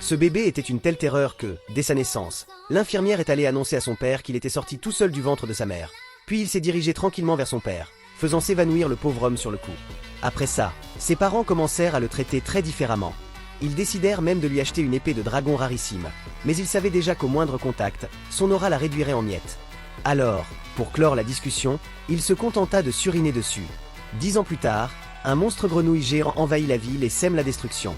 Ce bébé était une telle terreur que, dès sa naissance, l'infirmière est allée annoncer à son père qu'il était sorti tout seul du ventre de sa mère. Puis il s'est dirigé tranquillement vers son père, faisant s'évanouir le pauvre homme sur le coup. Après ça, ses parents commencèrent à le traiter très différemment. Ils décidèrent même de lui acheter une épée de dragon rarissime, mais ils savaient déjà qu'au moindre contact, son aura la réduirait en miettes. Alors, pour clore la discussion, il se contenta de suriner dessus. 10 ans plus tard, un monstre grenouille géant envahit la ville et sème la destruction.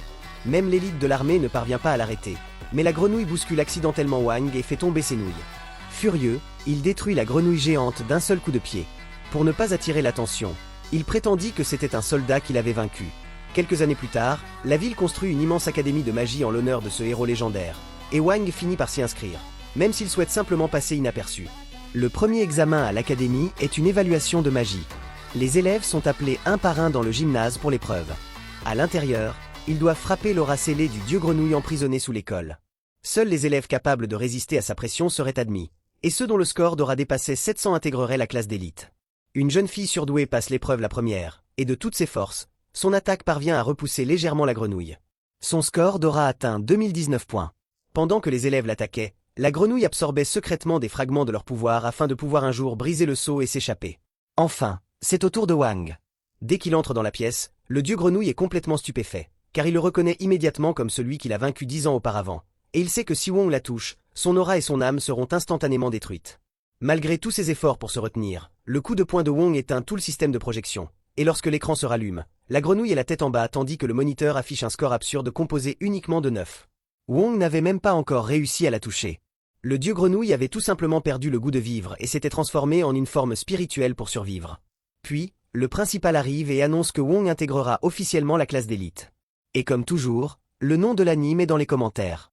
Même l'élite de l'armée ne parvient pas à l'arrêter, mais la grenouille bouscule accidentellement Wang et fait tomber ses nouilles. Furieux, il détruit la grenouille géante d'un seul coup de pied. Pour ne pas attirer l'attention, il prétendit que c'était un soldat qu'il avait vaincu. Quelques années plus tard, la ville construit une immense académie de magie en l'honneur de ce héros légendaire, et Wang finit par s'y inscrire, même s'il souhaite simplement passer inaperçu. Le premier examen à l'académie est une évaluation de magie. Les élèves sont appelés un par un dans le gymnase pour l'épreuve. À l'intérieur, ils doivent frapper l'aura scellée du dieu grenouille emprisonné sous l'école. Seuls les élèves capables de résister à sa pression seraient admis, et ceux dont le score d'aura dépassé 700 intégreraient la classe d'élite. Une jeune fille surdouée passe l'épreuve la première, et de toutes ses forces, son attaque parvient à repousser légèrement la grenouille. Son score d'aura atteint 2019 points. Pendant que les élèves l'attaquaient, la grenouille absorbait secrètement des fragments de leur pouvoir afin de pouvoir un jour briser le sceau et s'échapper. Enfin, c'est au tour de Wang. Dès qu'il entre dans la pièce, le dieu grenouille est complètement stupéfait, car il le reconnaît immédiatement comme celui qu'il a vaincu 10 ans auparavant, et il sait que si Wong la touche, son aura et son âme seront instantanément détruites. Malgré tous ses efforts pour se retenir, le coup de poing de Wong éteint tout le système de projection, et lorsque l'écran se rallume, la grenouille est la tête en bas tandis que le moniteur affiche un score absurde composé uniquement de 9. Wong n'avait même pas encore réussi à la toucher. Le dieu grenouille avait tout simplement perdu le goût de vivre et s'était transformé en une forme spirituelle pour survivre. Puis, le principal arrive et annonce que Wong intégrera officiellement la classe d'élite. Et comme toujours, le nom de l'anime est dans les commentaires.